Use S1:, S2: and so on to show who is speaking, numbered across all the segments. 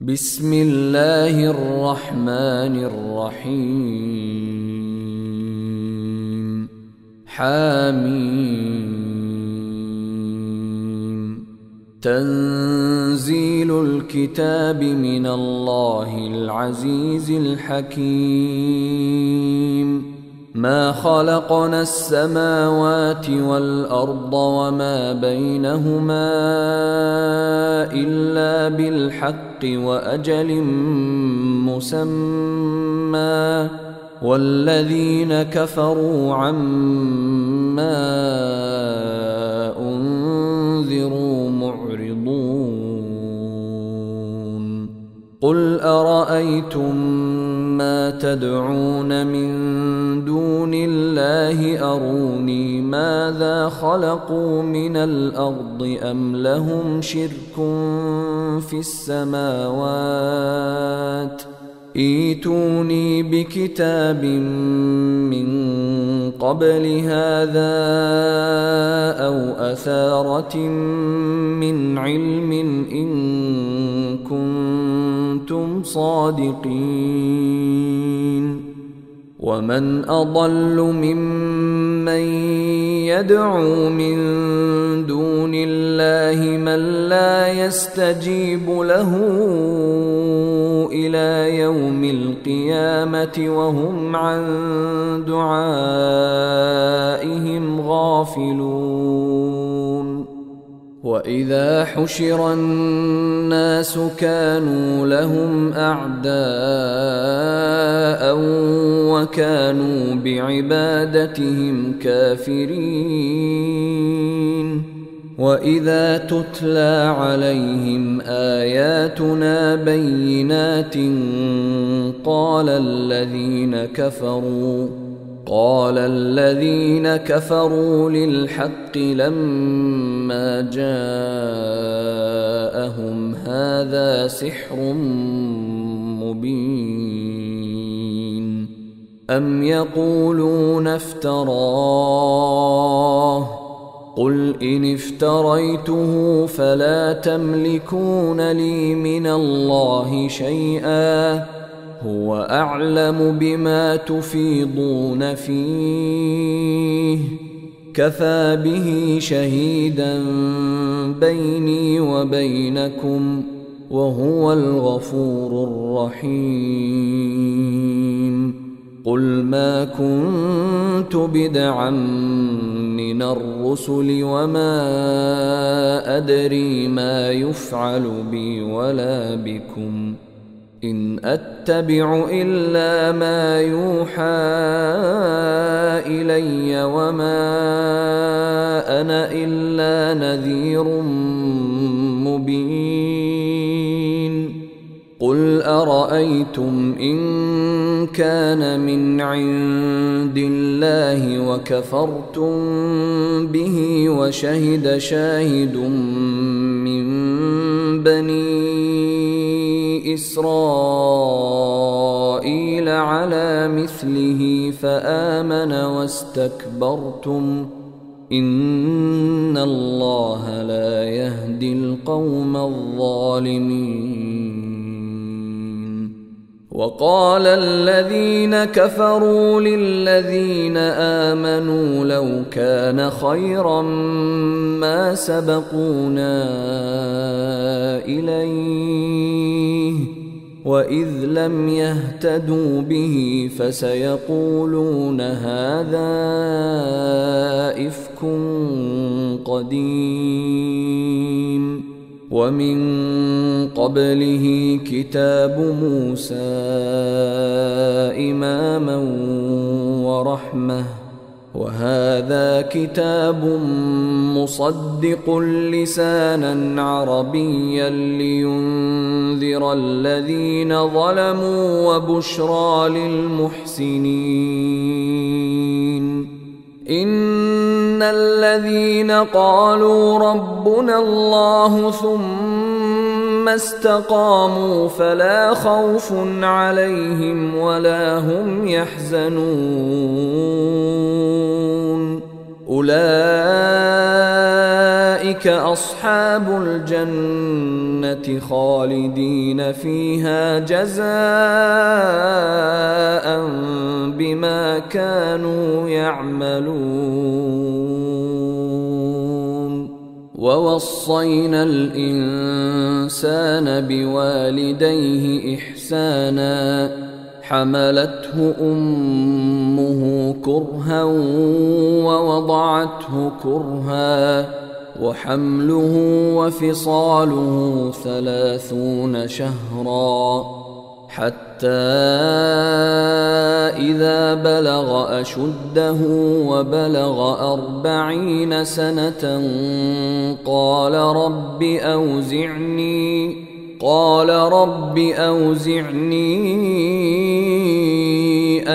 S1: بسم الله الرحمن الرحيم حميم تنزيل الكتاب من الله العزيز الحكيم ما خلقنا السماوات والأرض وما بينهما إلا بالحق وأجل مسمى والذين كفروا عما أنذروا معرضون قل أرأيتم ما تدعون من دون الله أروني ماذا خلقوا من الأرض أم لهم شرك في السماوات ائتوني بكتاب من قبل هذا أو أثارة من علم إن كنتم صادقين ومن أضل ممن يدعو من دون الله من لا يستجيب له إلى يوم القيامة وهم عن دعائهم غافلون وإذا حشر الناس كانوا لهم أعداء وكانوا بعبادتهم كافرين وإذا تتلى عليهم آياتنا بينات قال الذين كفروا للحق لما جاءهم هذا سحر مبين أم يقولون افتراه قل إن افتريته فلا تملكون لي من الله شيئا هو أعلم بما تفيضون فيه كفى به شهيدا بيني وبينكم وهو الغفور الرحيم قل ما كنت بدعا من الرسل وما أدري ما يفعل بي ولا بكم إن أتبع إلا ما يوحى إلي وما أنا إلا نذير مبين قل أرأيتم إن كان من عند الله وكفرتم به وشهد شاهد من بني إسرائيل على مثله فآمن واستكبرتم إن الله لا يهدي القوم الظالمين وقال الذين كفروا للذين آمنوا لو كان خيرا ما سبقونا إليه وإذ لم يهتدوا به فسيقولون هذا إفك قديم ومن قبله كتاب موسى إماما ورحمة وهذا كتاب مصدق لسانا عربيا لينذر الذين ظلموا وبشرى للمحسنين إن الذين قالوا ربنا الله ثم استقاموا فلا خوف عليهم ولا هم يحزنون أولئك أولئك أصحاب الجنة خالدين فيها جزاء بما كانوا يعملون. ووصينا الإنسان بوالديه إحسانا حملته أمه كرها ووضعته كرها وحمله وفصاله 30 شهرا حتى إذا بلغ أشده وبلغ 40 سنة قال رب أوزعني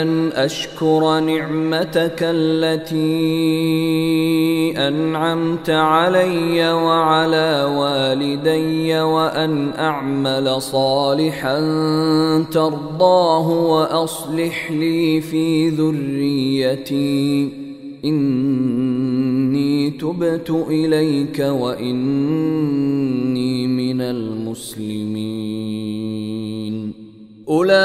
S1: أن أشكر نعمتك التي أنعمت علي وعلى والدي وأن أعمل صالحا ترضاه وأصلح لي في ذريتي إني تبت إليك وإني من المسلمين. أولئك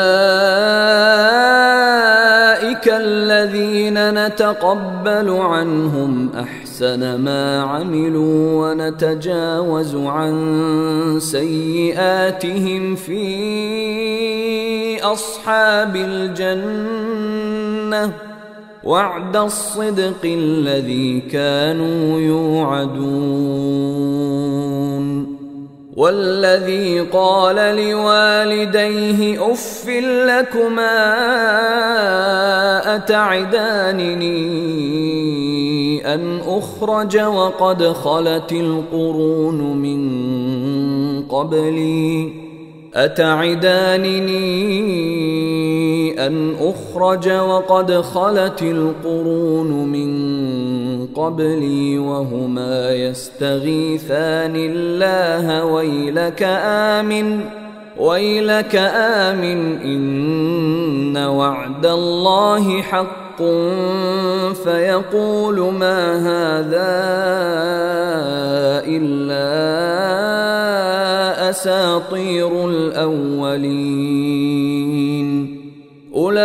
S1: الذين نتقبل عنهم أحسن ما عملوا ونتجاوز عن سيئاتهم في أصحاب الجنة وعد الصدق الذي كانوا يوعدون. والذي قال لوالديه أف لكما أتعدانني أن أخرج وقد خلت القرون من قبلي وهما يستغيثان الله ويلك آمن إن وعد الله حق فيقول ما هذا إلا أساطير الأولين. أولئك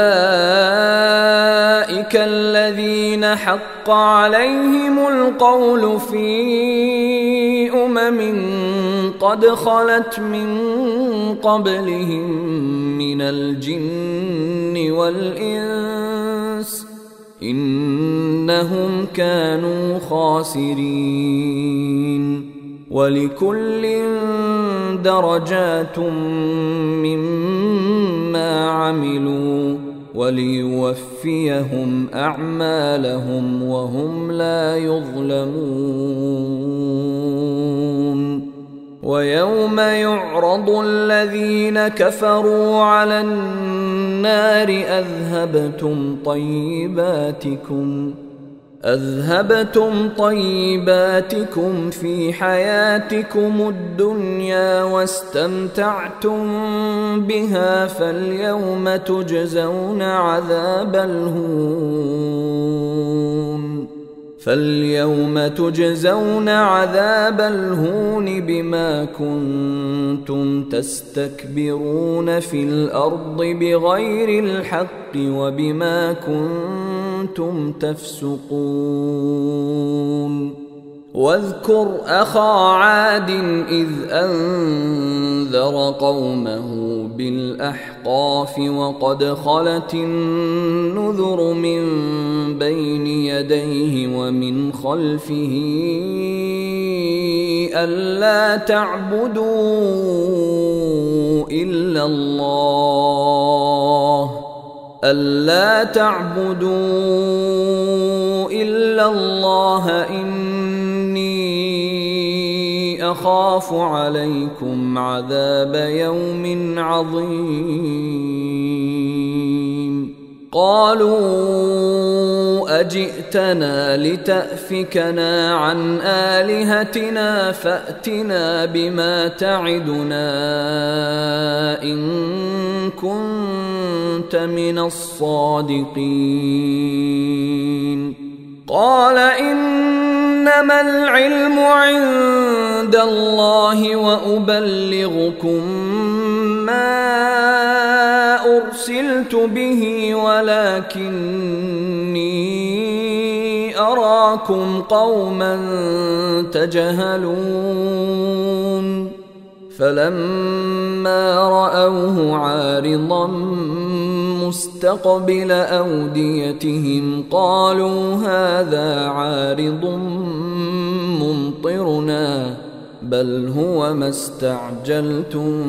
S1: الذين حق عليهم القول في قد خلت من قبلهم من الجن والإنس إنهم كانوا خاسرين. ولكل درجات مما عملوا وليوفيهم أعمالهم وهم لا يظلمون. ويوم يعرض الذين كفروا على النار أذهبتم طيباتكم في حياتكم الدنيا واستمتعتم بها فاليوم تجزون عذاب الهون بما كنتم تستكبرون في الأرض بغير الحق وبما كنتم تفسقون. واذكر أخا عاد إذ أنذر قومه بالأحقاف وقد خلت النذر من بين يديه ومن خلفه ألا تعبدوا إلا الله إني أخاف عليكم عذاب يوم عظيم. قالوا أجئتنا لتأفكنا عن آلهتنا فأتنا بما تعدنا إن كنت من الصادقين. قال إنما العلم عند الله وأبلغكم ما أرسلت به ولكني أراكم قوما تجهلون فلما رأوه عارضا مستقبل أوديتهم قالوا هذا عارض ممطرنا بل هو ما استعجلتم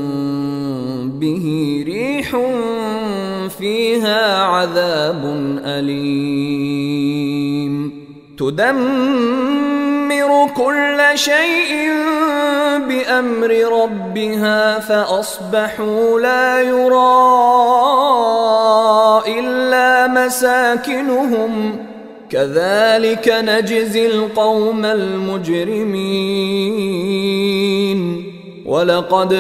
S1: به ريح فيها عذاب أليم تدمر كل شيء بأمر ربها فأصبحوا لا يرى إلا مساكنهم كذلك نجزي القوم المجرمين ولقد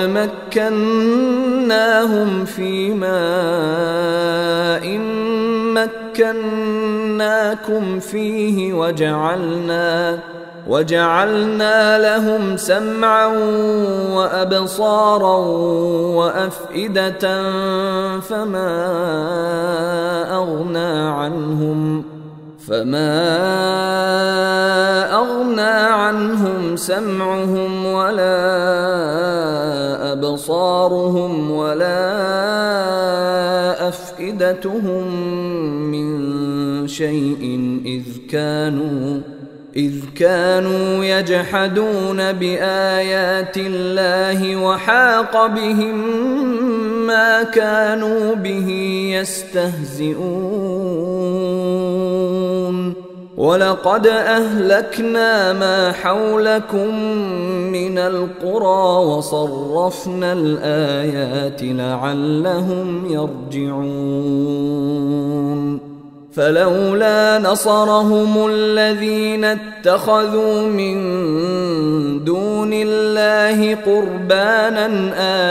S1: مكناهم في ماء مكناكم فيه وجعلنا لهم سمعا وأبصارا وأفئدة فما أغنى عنهم سمعهم ولا أبصارهم ولا أفئدتهم من شيء إذ كانوا يجحدون بآيات الله وحاق بهم ما كانوا به يستهزئون ولقد أهلكنا ما حولكم من القرى وصرفنا الآيات لعلهم يرجعون فلولا نصرهم الذين اتخذوا من دون الله قربانا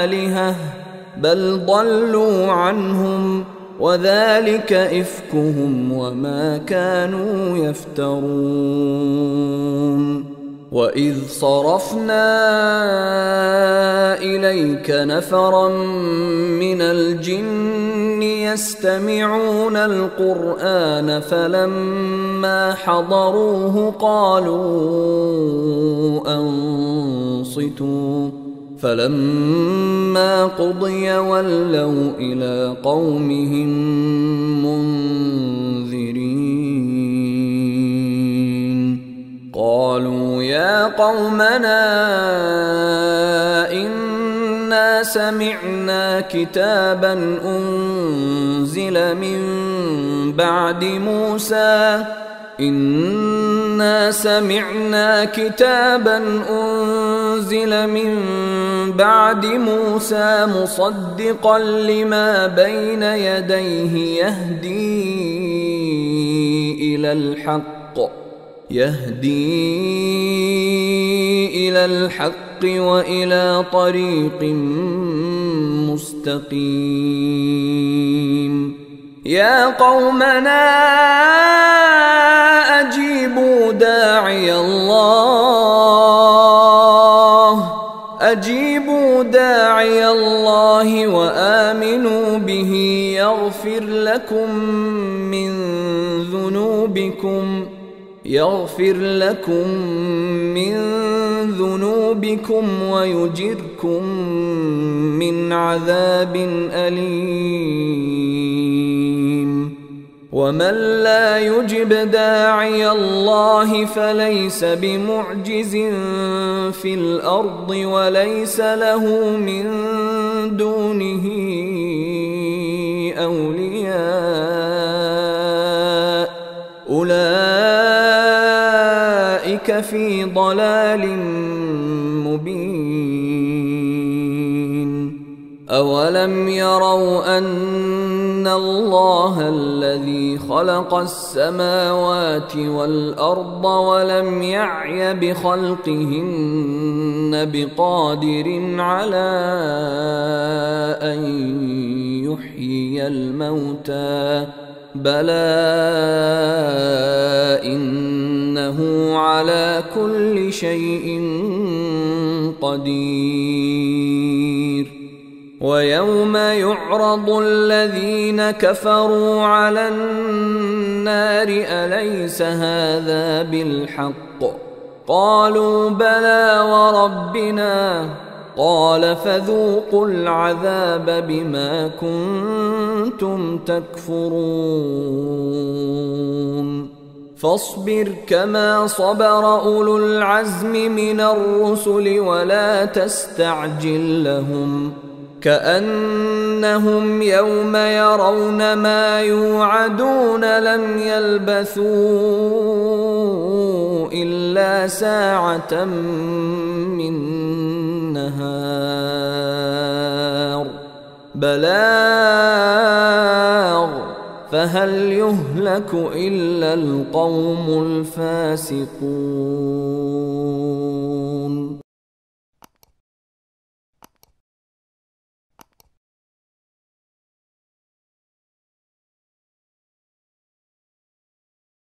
S1: آلهة بل ضلوا عنهم وذلك إفكهم وما كانوا يفترون وإذ صرفنا إليك نفرا من الجن يستمعون القرآن فلما حضروه قالوا أنصتوا فلما قضي ولوا إلى قومهم منذرين قالوا يا قومنا إنا سمعنا كتابا أنزل من بعد موسى مصدقا لما بين يديه يهدي إلى الحق وإلى طريق مستقيم يا قومنا أجيبوا داعي الله وآمنوا به يغفر لكم من ذنوبكم ويجركم من عذاب أليم ومن لا يجب داعي الله فليس بمعجز في الأرض وليس له من دونه أولياء أولئك في ضلال مبين أولم يروا أن الله الذي خلق السماوات والأرض ولم يعي بخلقهن بقادر على أن يحيي الموتى بلى إنه على كل شيء قدير. ويوم يعرض الذين كفروا على النار أليس هذا بالحق؟ قالوا بلى وربنا. قال فذوقوا العذاب بما كنتم تكفرون. فاصبر كما صبر أولو العزم من الرسل ولا تستعجل لهم، كأنهم يوم يرون ما يوعدون لم يلبثوا إلا ساعة من نهار بلاغ فهل يهلك إلا القوم الفاسقون.